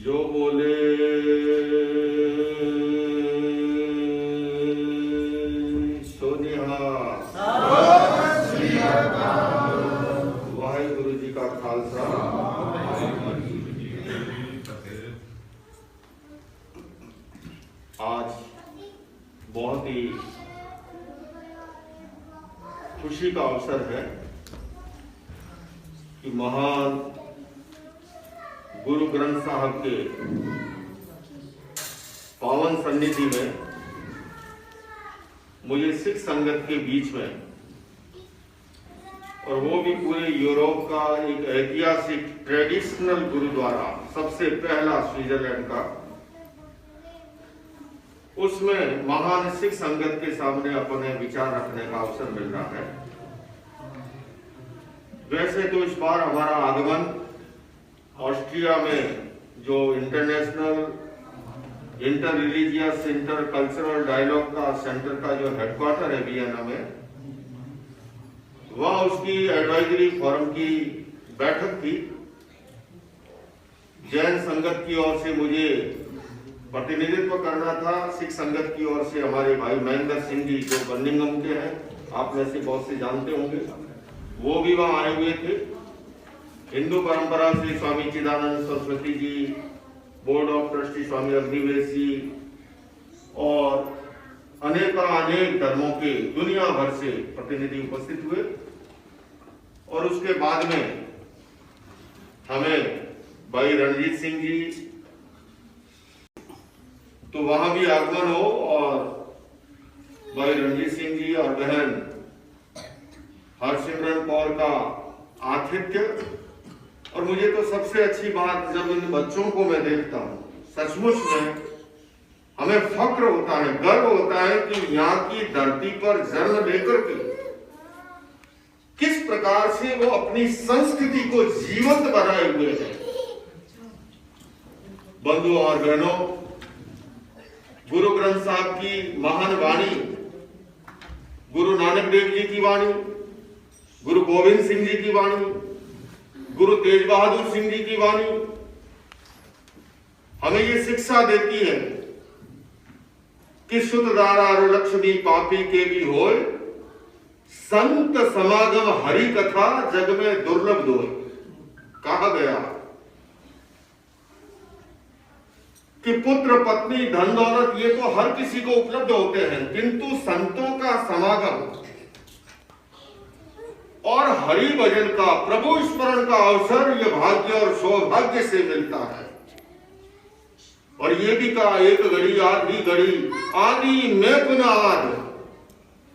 जो बोले सो निहाल। वाहिगुरु जी का खालसा। आज बहुत ही खुशी का अवसर है कि महान गुरु ग्रंथ साहब के पावन सन्निधि में मुझे सिख संगत के बीच में, और वो भी पूरे यूरोप का एक ऐतिहासिक ट्रेडिशनल गुरुद्वारा, सबसे पहला स्विट्जरलैंड का, उसमें महान सिख संगत के सामने अपने विचार रखने का अवसर मिल रहा है। वैसे तो इस बार हमारा आगमन ऑस्ट्रिया में जो international inter religious inter cultural dialogue का सेंटर का जो हेडक्वार्टर है वियना में, वह उसकी एडवाइजरी फोरम की बैठक थी। जैन संगत की ओर से मुझे प्रतिनिधित्व करना था, सिख संगत की ओर से हमारे भाई महेंद्र सिंह जी जो बर्मिंघम के हैं, आप में से बहुत से जानते होंगे, वो भी वहां आए हुए थे। हिंदू परंपरा से Swami Chidanand Saraswati ji, board of trustee Swami Agnivesh जी और अनेक धर्मों के दुनिया भर से प्रतिनिधि उपस्थित हुए। और उसके बाद में हमें भाई रणजीत सिंह जी, तो वहां भी आगमन हो, और भाई रणजीत सिंह जी और बहन हरसिमरन कौर का आतिथ्य। और मुझे तो सबसे अच्छी बात, जब इन बच्चों को मैं देखता हूं, सचमुच में हमें फक्र होता है, गर्व होता है कि यहाँ की धरती पर जन्म लेकर के किस प्रकार से वो अपनी संस्कृति को जीवंत बनाए हुए हैं। बंधुओं और बहनों, गुरु ग्रंथ साहब की महान वाणी, गुरु नानक देव जी की वाणी, गुरु गोविंद सिंह जी की वाणी, गुरु तेज बहादुर सिंह जी की वाणी हमें ये शिक्षा देती है कि शुद्ध दारार लक्ष्मी पापी के भी होय, संत समागम हरि कथा जग में दुर्लभ दोय। कहा गया कि पुत्र पत्नी धन दौलत ये तो हर किसी को उपलब्ध होते हैं, किंतु संतों का समागम और हरि भजन का, प्रभु स्मरण का अवसर ये भाग्य और सौभाग्य से मिलता है। और ये भी कहा, एक घड़ी आधी घड़ी आदि में पुनः आद,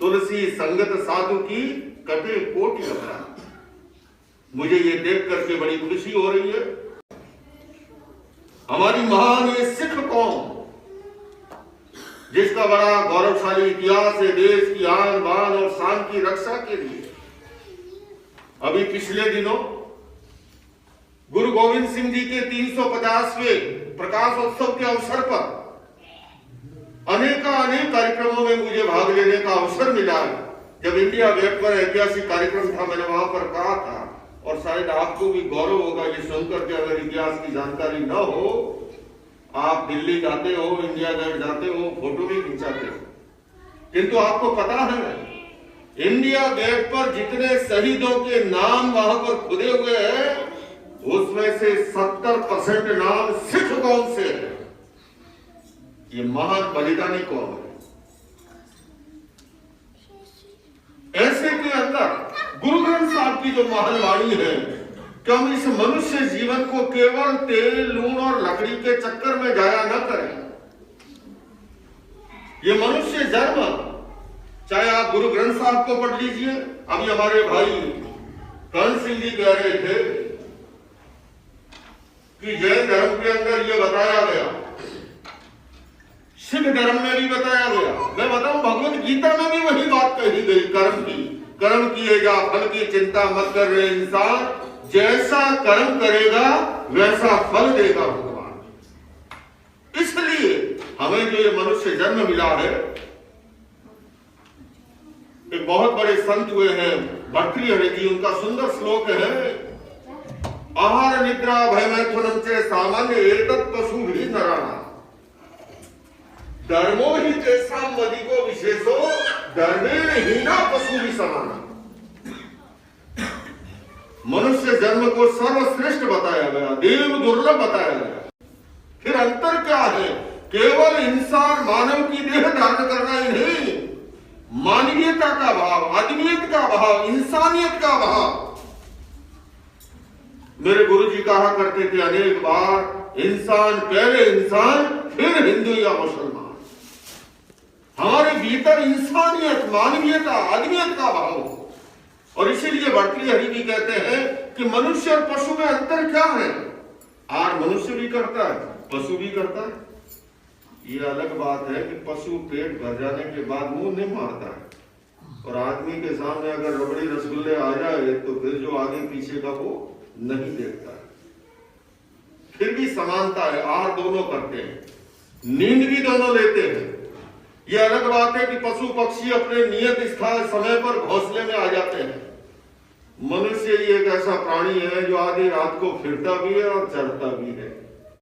तुलसी संगत साधु की कटे कोटि अपराध। मुझे ये देख करके बड़ी खुशी हो रही है। हमारी महान ये सिख कौम, जिसका बड़ा गौरवशाली इतिहास है देश की आन बान और शान की रक्षा के लिए, अभी पिछले दिनों गुरु गोविंद सिंह जी के 350वें प्रकाश उत्सव के अवसर पर अनेक कार्यक्रमों में मुझे भाग लेने का अवसर मिला। जब इंडिया गेट पर ऐतिहासिक कार्यक्रम था, मैंने वहां पर कहा था, और शायद आपको भी गौरव होगा ये सुनकर के, अगर इतिहास की जानकारी न हो, आप दिल्ली जाते हो, इंडिया गेट जाते हो, फोटो भी खिंचाते हो, किंतु आपको पता है इंडिया गेट पर जितने शहीदों के नाम वहां पर खुदे हुए हैं, उसमें से 70% नाम सिख कौम से है। ये महान बलिदानी कौम है। ऐसे के अंदर गुरु ग्रंथ साहब की जो महान वाणी है कि हम इस मनुष्य जीवन को केवल तेल, लूण और लकड़ी के चक्कर में जाया न करें। ये मनुष्य जन्म, चाहे आप गुरु ग्रंथ साहब को पढ़ लीजिए, अभी हमारे भाई कर्ण सिंह जी कह रहे थे कि जैन धर्म के अंदर ये बताया गया, सिख धर्म में भी बताया गया। मैं बताऊं, भगवत गीता में भी वही बात कही गई, कर्म किएगा फल की चिंता मत कर रहे इंसान, जैसा कर्म करेगा वैसा फल देगा भगवान। इसलिए हमें जो ये मनुष्य जन्म मिला है, एक बहुत बड़े संत हुए हैं भर्तृहरि जी, उनका सुंदर श्लोक है, आहार निद्रा भय मैथुनम च सामान्य एतत् धर्मो ही तेषां मदिको विशेषो धर्मेण हीना पशु भी समाना। मनुष्य जन्म को सर्वश्रेष्ठ बताया गया, देव दुर्लभ बताया गया। फिर अंतर क्या है? केवल इंसान मानव की देह धारण करना ही नहीं, मानवीयता का भाव, आदमियत का भाव, इंसानियत का भाव। मेरे गुरुजी कहा करते थे अनेक बार, इंसान पहले इंसान फिर हिंदू या मुसलमान। हमारे भीतर इंसानियत, मानवीयता, आदमियत का भाव हो। और इसीलिए भर्तृहरि भी कहते हैं कि मनुष्य और पशु में अंतर क्या है? आर मनुष्य भी करता है, पशु भी करता है। ये अलग बात है कि पशु पेट भर जाने के बाद मुंह नहीं मारता है, और आदमी के सामने अगर रबड़ी रसगुल्ले आ जाए तो फिर जो आगे पीछे का वो नहीं देखता है। फिर भी समानता है, आहार दोनों करते हैं, नींद भी दोनों लेते हैं। ये अलग बात है कि पशु पक्षी अपने नियत स्थान समय पर घोंसले में आ जाते हैं। मनुष्य ही एक ऐसा प्राणी है जो आधी रात को फिरता भी है और चरता भी है।